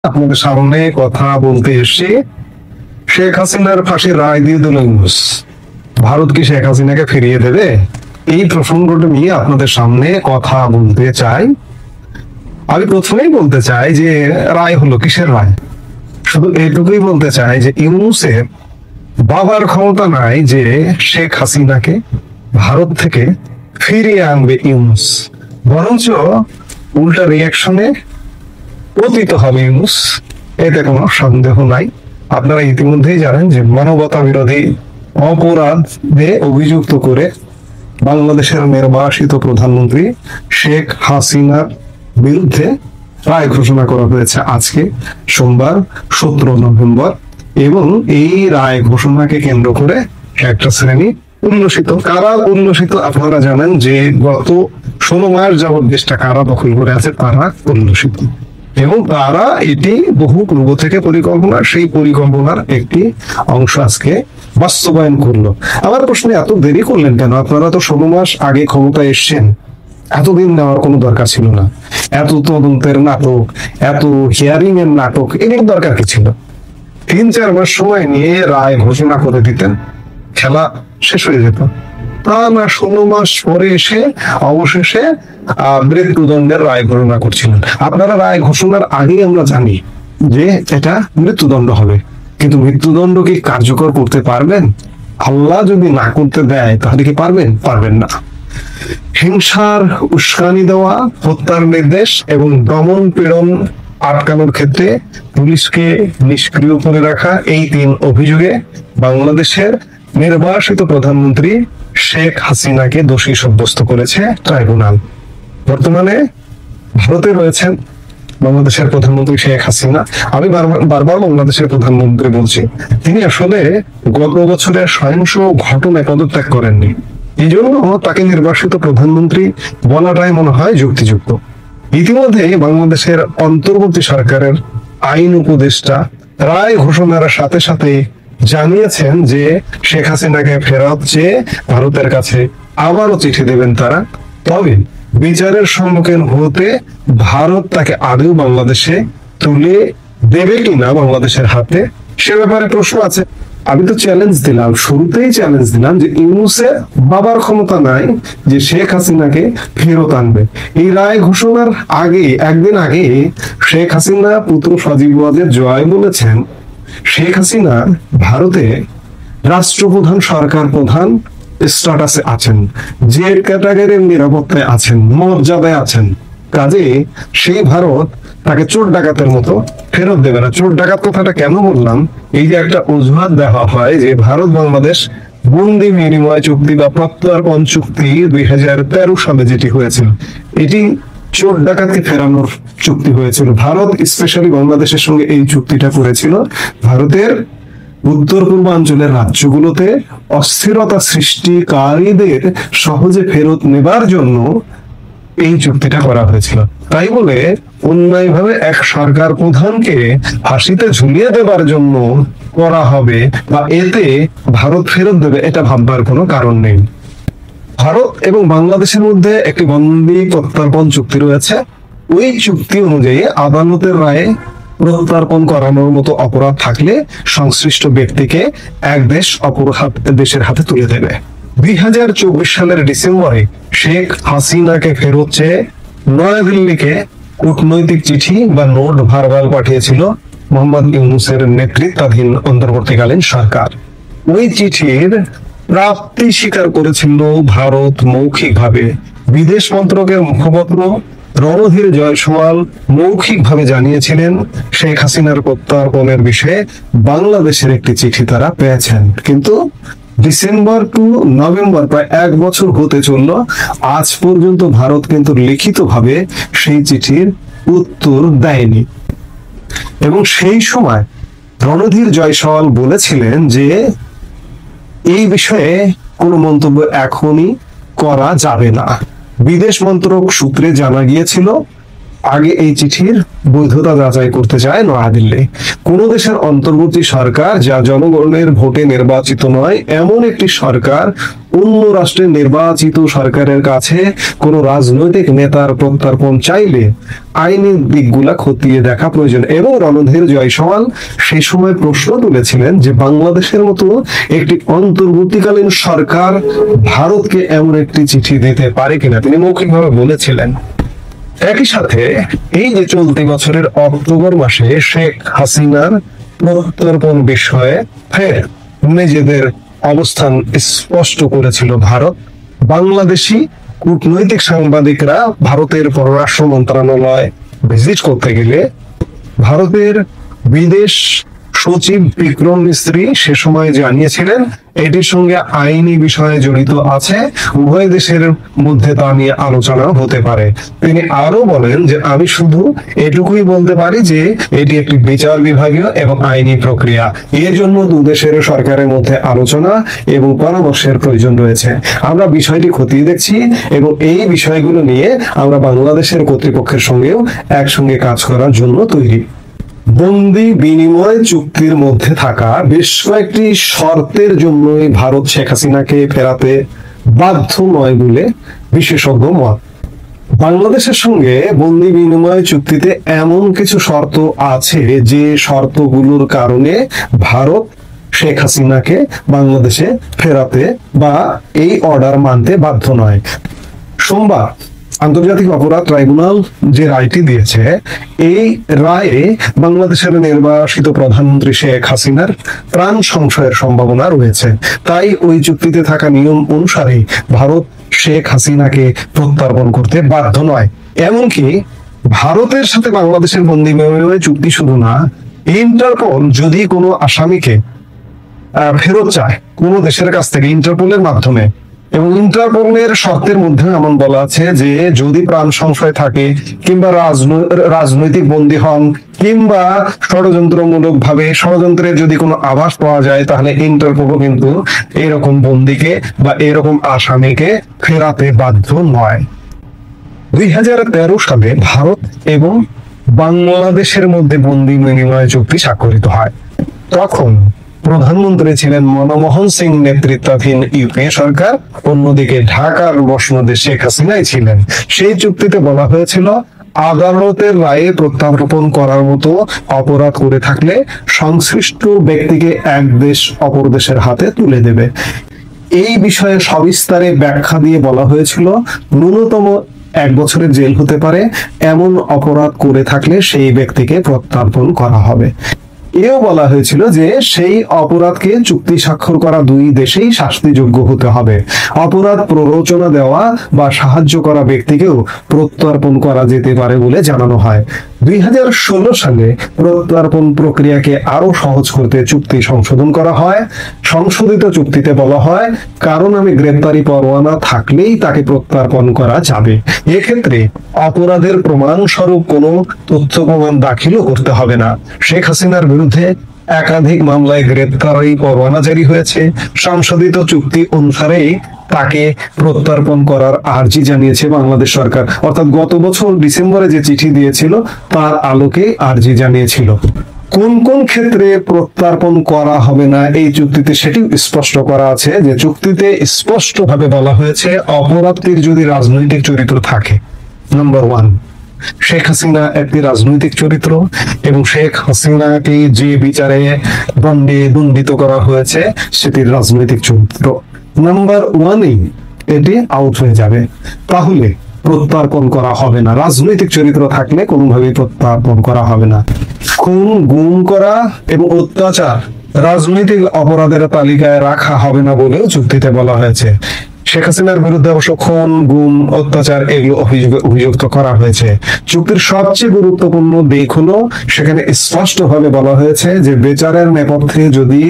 আপনাদের সামনে কথা বলতে এসে শেখ হাসিনার ফাঁসির রায় দিয়ে দিল ইউনূস। ভারত কি শেখ হাসিনাকে ফিরিয়ে দেবে? এই প্রসঙ্গটা নিয়ে আপনাদের সামনে কথা বলতে চাই। আমি প্রথমেই বলতে চাই যে রায় হলো কিসের রায়? শুধু এইটুকুই বলতে চাই যে ইউনূসের বাবার ক্ষমতা নাই যে শেখ হাসিনাকে ভারত থেকে ফিরিয়ে আনবে ইউনূস, বরঞ্চ উল্টা রিয়াকশনে পতিত হবে ইউনূস, এতে কোনো সন্দেহ নাই। আপনারা ইতিমধ্যেই জানেন যে মানবতা বিরোধী অপরাধে অভিযুক্ত করে বাংলাদেশের নির্বাসিত প্রধানমন্ত্রী শেখ হাসিনার বিরুদ্ধে রায় ঘোষণা করা হয়েছে আজকে সোমবার 17 নভেম্বর, এবং এই রায় ঘোষণাকে কেন্দ্র করে একটা শ্রেণী উল্লসিত। কারা উল্লসিত আপনারা জানেন যে গত 16 মাস যাবৎ দেশটা কারা দখল করে আছে, তারা উল্লসিত, এবং তারা এটি বহু পূর্ব থেকে পরিকল্পনা, সেই পরিকল্পনার একটি অংশ আজকে বাস্তবায়ন করলো। আমার প্রশ্নে এত দেরি করলেন কেন? আপনারা তো 16 মাস আগে ক্ষমতায় এসছেন, এতদিন নেওয়ার কোনো দরকার ছিল না। এত তদন্তের নাটক, এত হিয়ারিং এর নাটক, এগুলোর দরকার কি ছিল? 3-4 মাস সময় নিয়ে রায় ঘোষণা করে দিতেন, খেলা শেষ হয়ে যেত। তা না, 16 মাস পরে এসে অবশেষে মৃত্যুদণ্ডের রায় ঘোষণা করছিলেন। আপনারা রায় ঘোষণার আগে আমরা জানি যে এটা মৃত্যুদণ্ড হবে, কিন্তু মৃত্যুদণ্ড কি কার্যকর করতে পারবেন? আল্লাহ যদি না করতে দেয় তাহলে কি পারবেন? পারবেন না। হিংসার উস্কানি দেওয়া, হত্যার নির্দেশ এবং দমন পীড়ন আটকানোর ক্ষেত্রে পুলিশকে নিষ্ক্রিয় করে রাখা, এই 3 অভিযোগে বাংলাদেশের নির্বাসিত প্রধানমন্ত্রী শেখ হাসিনাকে দোষী সাব্যস্ত করেছে ট্রাইব্যুনাল। বর্তমানে ভারতে রয়েছেন বাংলাদেশের প্রধানমন্ত্রী শেখ হাসিনা। আমি বারবার বাংলাদেশের প্রধানমন্ত্রী বলছি, তিনি আসলে গত বছরের সহিংস ঘটনায় পদত্যাগ করেননি, এই জন্য তাকে নির্বাসিত প্রধানমন্ত্রী বলাটাই মনে হয় যুক্তিযুক্ত। ইতিমধ্যে বাংলাদেশের অন্তর্বর্তী সরকারের আইন উপদেষ্টা রায় ঘোষণার সাথে সাথে জানিয়েছেন যে শেখ হাসিনাকে ফেরত চেয়ে ভারতের কাছে আবারও চিঠি দেবেন তারা। তবে বিচারের সম্মুখীন হতে ভারত তাকে আদৌ বাংলাদেশে তুলে দেবে কিনা বাংলাদেশের হাতে, সে ব্যাপারে প্রশ্ন আছে। আমি তো চ্যালেঞ্জ দিলাম, শুরুতেই চ্যালেঞ্জ দিলাম যে ইউনূসের বাবার ক্ষমতা নাই যে শেখ হাসিনাকে ফেরত আনবে। এই রায় ঘোষণার আগে, একদিন আগে শেখ হাসিনা পুত্র সজীব ওয়াজেদ জয় বলেছেন শেখ হাসিনা ভারতে রাষ্ট্রপ্রধান, সরকার প্রধান স্ট্যাটাসে আছেন, যে ক্যাটাগরির নিরাপত্তায় আছেন, মর্যাদায় আছেন, কাজে সেই ভারত তাকে চোর ডাকাতের মতো ফেরত দেবে না। চোর ডাকাত কথাটা কেন বললাম? এই যে একটা অজুহাত দেওয়া হয় যে ভারত বাংলাদেশ বন্দি বিনিময় চুক্তি বা প্রত্যর্পণ চুক্তি 2013 সালে যেটি হয়েছিল, এটি চোর ডাকাতকে ফেরানোর চুক্তি হয়েছিল। ভারত স্পেশালি বাংলাদেশের সঙ্গে এই চুক্তিটা করেছিল ভারতের উত্তর পূর্বাঞ্চলের রাজ্যগুলোতে অস্থিরতা সৃষ্টিকারীদের সহজে ফেরত নেবার জন্য এই চুক্তিটা করা হয়েছিল। তাই বলে অন্যায়ভাবে এক সরকার প্রধানকে ফাঁসিতে ঝুলিয়ে দেবার জন্য করা হবে বা এতে ভারত ফেরত দেবে, এটা ভাববার কোনো কারণ নেই। ভারত এবং বাংলাদেশের মধ্যে একটি বন্দি প্রত্যর্পণ চুক্তি রয়েছে। ওই চুক্তি অনুযায়ী আদালতের রায়ে প্রত্যর্পণ করানোর মতো অপরাধ থাকলে সংশ্লিষ্ট ব্যক্তিকে এক দেশ অপর দেশের হাতে তুলে দেবে। 2024 সালের ডিসেম্বরে শেখ হাসিনাকে ফেরত চেয়ে নয়াদিল্লিকে কূটনৈতিক চিঠি বা নোট ভার্বাল পাঠিয়েছিল মোহাম্মদ ইউনূসের নেতৃত্বাধীন অন্তর্বর্তীকালীন সরকার। ওই চিঠির প্রাপ্তি স্বীকার করেছিল ভারত মৌখিকভাবে। বিদেশ মন্ত্রকের মুখপাত্র রণধীর জয়সওয়াল মৌখিকভাবে জানিয়েছিলেন শেখ হাসিনার প্রত্যর্পণের বিষয়ে বাংলাদেশের একটি চিঠি তারা পেয়েছেন। কিন্তু ডিসেম্বর টু নভেম্বর, প্রায় 1 বছর হতে চলল, আজ পর্যন্ত ভারত কিন্তু লিখিতভাবে সেই চিঠির উত্তর দেয়নি। এবং সেই সময় রণধীর জয়সওয়াল বলেছিলেন যে এই বিষয়ে কোনো মন্তব্য এখনই করা যাবে না। বিদেশ মন্ত্রক সূত্রে জানা গিয়েছিল আগে এই চিঠির বৈধতা যাচাই করতে চায় নয়াদিল্লি। কোন দেশের অন্তর্বর্তী সরকার যা জনগণের ভোটে নির্বাচিত নয়, এমন একটি সরকার অন্য রাষ্ট্রের নির্বাচিত সরকারের কাছে কোন রাজনৈতিক নেতার প্রত্যর্পণ চাইলে আইনি দিকগুলা খতিয়ে দেখা প্রয়োজন। এবং রণধীর জয়সওয়াল সেই সময় প্রশ্ন তুলেছিলেন যে বাংলাদেশের মতো একটি অন্তর্বর্তীকালীন সরকার ভারতকে এমন একটি চিঠি দিতে পারে কিনা, তিনি মৌখিকভাবে বলেছিলেন। একই সাথে এই যে চলতি বছরের অক্টোবর মাসে শেখ হাসিনার প্রত্যর্পণ বিষয়ে ফের নিজেদের অবস্থান স্পষ্ট করেছিল ভারত। বাংলাদেশি কূটনৈতিক সাংবাদিকরা ভারতের পররাষ্ট্র মন্ত্রণালয় ভিজিট করতে গেলে ভারতের বিদেশ সচিব বিক্রম মিস্ত্রি সে সময় জানিয়েছিলেন এটির সঙ্গে আইনি বিষয়ে জড়িত আছে, উভয় দেশের মধ্যে তা নিয়ে আলোচনা হতে পারে। তিনি আরো বলেন যে আমি শুধু এটুকুই বলতে পারি যে এটি একটি বিচার বিভাগীয় এবং আইনি প্রক্রিয়া, এর জন্য দুদেশের সরকারের মধ্যে আলোচনা এবং পরামর্শের প্রয়োজন রয়েছে। আমরা বিষয়টি খতিয়ে দেখছি এবং এই বিষয়গুলো নিয়ে আমরা বাংলাদেশের কর্তৃপক্ষের সঙ্গেও একসঙ্গে কাজ করার জন্য তৈরি। বন্দি বিনিময় চুক্তির মধ্যে থাকা বেশ কয়েকটি শর্তের জন্যই ভারত শেখ হাসিনাকে ফেরাতে বাধ্য নয় বলে বিশেষজ্ঞ মত। বাংলাদেশের সঙ্গে বন্দি বিনিময় চুক্তিতে এমন কিছু শর্ত আছে যে শর্তগুলোর কারণে ভারত শেখ হাসিনাকে বাংলাদেশে ফেরাতে বা এই অর্ডার মানতে বাধ্য নয়। সোমবার আন্তর্জাতিক অপরাধ ট্রাইব্যুনাল যে রায়টি দিয়েছে, এই রায়ে বাংলাদেশের নির্বাসিত প্রধানমন্ত্রী শেখ হাসিনার প্রাণ সংশয়ের সম্ভাবনা রয়েছে। তাই ওই চুক্তিতে থাকা নিয়ম অনুসারে ভারত শেখ হাসিনাকে প্রত্যর্পণ করতে বাধ্য নয়। এমনকি ভারতের সাথে বাংলাদেশের বন্দি বিনিময় চুক্তি শুধু না, ইন্টারপোল যদি কোনো আসামিকে ফেরত চায় কোনো দেশের কাছ থেকে ইন্টারপোলের মাধ্যমে, এবং ইন্টারপোলের শর্তের মধ্যে এমন বলা আছে যে যদি প্রাণ সংশয় থাকে কিংবা রাজনৈতিক বন্দী হন কিংবা ষড়যন্ত্রমূলক ভাবে ষড়যন্ত্রের যদি কোনো আভাস পাওয়া যায়, তাহলে ইন্টারপোলও কিন্তু এরকম বন্দীকে বা এরকম আসামিকে ফেরাতে বাধ্য নয়। 2013 সালে ভারত এবং বাংলাদেশের মধ্যে বন্দি বিনিময় চুক্তি স্বাক্ষরিত হয়। তখন প্রধানমন্ত্রী ছিলেন মনমোহন সিং নেতৃত্বাধীন ইউপিএ সরকার, অন্যদিকে ঢাকার মসনদে শেখ হাসিনাই ছিলেন। সেই চুক্তিতে বলা হয়েছিল আদালতের রায়ে প্রত্যর্পণ করার মতো অপরাধ করে থাকলে সংশ্লিষ্ট ব্যক্তিকে এক দেশ অপর দেশের হাতে তুলে দেবে। এই বিষয়ে সবিস্তারে ব্যাখ্যা দিয়ে বলা হয়েছিল ন্যূনতম 1 বছরের জেল হতে পারে, এমন অপরাধ করে থাকলে সেই ব্যক্তিকে প্রত্যর্পণ করা হবে। এও বলা হয়েছিল যে সেই অপরাধকে চুক্তি স্বাক্ষর করা দুই দেশেই শাস্তিযোগ্য হতে হবে। অপরাধ প্ররোচনা দেওয়া বা সাহায্য করা ব্যক্তিকেও প্রত্যর্পণ করা যেতে পারে বলে জানানো হয়। 2016 সালে প্রত্যর্পণ প্রক্রিয়াকে আরো সহজ করতে চুক্তি সংশোধন করা হয়। সংশোধিত চুক্তিতে বলা হয় কারণ আমি গ্রেপ্তারি পরোয়ানা থাকলেই তাকে প্রত্যর্পণ করা যাবে। এক্ষেত্রে অপরাধের প্রমাণস্বরূপ কোনো তথ্য প্রমাণ দাখিলও করতে হবে না। শেখ হাসিনার বিরুদ্ধে একাধিক মামলায় গ্রেপ্তারি পরোয়ানা জারি হয়েছে। সংশোধিত চুক্তি অনুসারেই তাকে প্রত্যর্পণ করার আর্জি জানিয়েছে বাংলাদেশ সরকার, অর্থাৎ গত বছর ডিসেম্বরে যে চিঠি দিয়েছিল তার আলোকে আর্জি জানিয়েছিল। কোন কোন ক্ষেত্রে প্রত্যর্পণ করা হবে না এই চুক্তিতে সেটি স্পষ্ট করা আছে, যে চুক্তিতে স্পষ্টভাবে বলা হয়েছে অপরাধীর যদি রাজনৈতিক চরিত্র থাকে। নাম্বার 1, শেখ হাসিনা একটি রাজনৈতিক চরিত্র এবং শেখ হাসিনাকে যে বিচারে দণ্ডে দণ্ডিত করা হয়েছে সেটির রাজনৈতিক চরিত্র। নাম্বার 1-এই এটি আউট হয়ে যাবে, তাহলে প্রত্যর্পণ করা হবে না। রাজনৈতিক চরিত্র থাকলে কোনোভাবেই প্রত্যর্পণ করা হবে না। খুন, গুম করা এবং অত্যাচার রাজনৈতিক অপরাধের তালিকায় রাখা হবে না বলেও চুক্তিতে বলা হয়েছে। শেখ হাসিনার বিরুদ্ধে অবশ্য খুন, গুম, অত্যাচার এগুলো অভিযুক্ত করা হয়েছে। চুক্তির সবচেয়ে গুরুত্বপূর্ণ দিক হলো সেখানে স্পষ্টভাবে বলা হয়েছে যে বিচারের নেপথ্যে যদি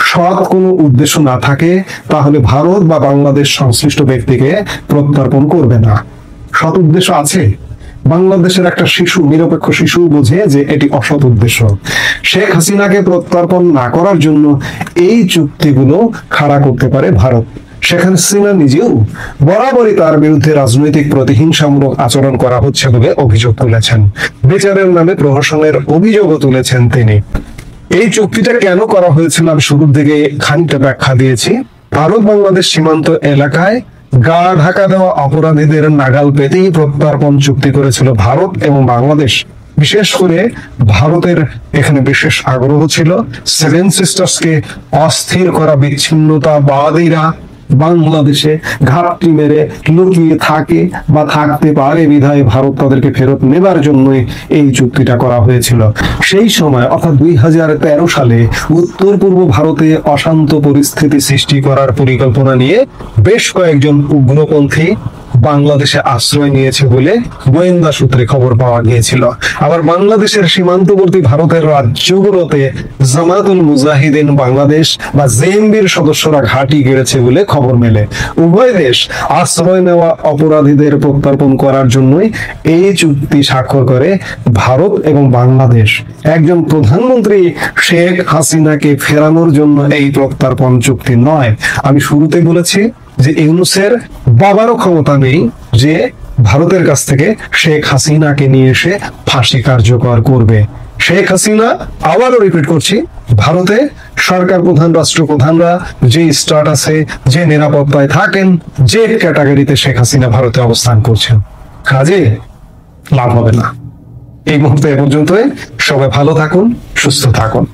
সৎ কোনো উদ্দেশ্য না থাকে তাহলে ভারত বা বাংলাদেশ সংশ্লিষ্ট ব্যক্তিকে প্রত্যর্পণ করবে না। সৎ উদ্দেশ্য আছে, বাংলাদেশের একটা শিশু, নিরপেক্ষ শিশু বোঝে যে এটি অসৎ উদ্দেশ্য। শেখ হাসিনাকে প্রত্যর্পণ না করার জন্য এই চুক্তিগুলো খাড়া করতে পারে ভারত। শেখ হাসিনা নিজেও বরাবরই তার বিরুদ্ধে রাজনৈতিক প্রতিহিংসামূলক আচরণ করা হচ্ছে বলে অভিযোগ তুলেছেন। বিচারের নামে প্রহসনের অভিযোগও তুলেছেন তিনি। এই চুক্তিটা কেন করা হয়েছিল আমি শুরুর দিকে খানিকটা ব্যাখ্যা দিয়েছি। ভারত বাংলাদেশ সীমান্ত এলাকায় গা ঢাকা দেওয়া অপরাধীদের নাগাল পেতেই প্রত্যার্পণ চুক্তি করেছিল ভারত এবং বাংলাদেশ। বিশেষ করে ভারতের এখানে বিশেষ আগ্রহ ছিল সেভেন সিস্টার্সকে অস্থির করা বিচ্ছিন্নতাবাদীরা বাংলাদেশে ঘাপটি মেরে লুকিয়ে থাকে বা থাকতে পারে বিধায় ভারত তাদেরকে ফেরত নেবার জন্যই এই চুক্তিটা করা হয়েছিল। সেই সময় অর্থাৎ 2013 সালে উত্তর পূর্ব ভারতে অশান্ত পরিস্থিতি সৃষ্টি করার পরিকল্পনা নিয়ে বেশ কয়েকজন উগ্রপন্থী বাংলাদেশে আশ্রয় নিয়েছে বলে গোয়েন্দা সূত্রে খবর পাওয়া গিয়েছিল। আবার বাংলাদেশের সীমান্তবর্তী ভারতের রাজ্যগুলোতে জামাতুল মুজাহিদিন বাংলাদেশ বা জেএমবির সদস্যরা ঘাঁটি গেড়েছে বলে খবর মেলে। উভয় দেশ আশ্রয় নেওয়া অপরাধীদের প্রত্যার্পণ করার জন্যই এই চুক্তি স্বাক্ষর করে ভারত এবং বাংলাদেশ। একজন প্রধানমন্ত্রী শেখ হাসিনাকে ফেরানোর জন্য এই প্রত্যার্পণ চুক্তি নয়। আমি শুরুতে বলেছি যে ইউনূসের বাবারও ক্ষমতা নেই যে ভারতের কাছ থেকে শেখ হাসিনাকে নিয়ে এসে ফাঁসি কার্যকর করবে। শেখ হাসিনা, আবারও রিপিট করছি, ভারতে সরকার প্রধান রাষ্ট্রপ্রধানরা যে স্ট্যাটাসে যে নিরাপত্তায় থাকেন, যে ক্যাটাগরিতে শেখ হাসিনা ভারতে অবস্থান করছেন, কাজে লাভ হবে না। এই মুহূর্তে এ পর্যন্তই। সবাই ভালো থাকুন, সুস্থ থাকুন।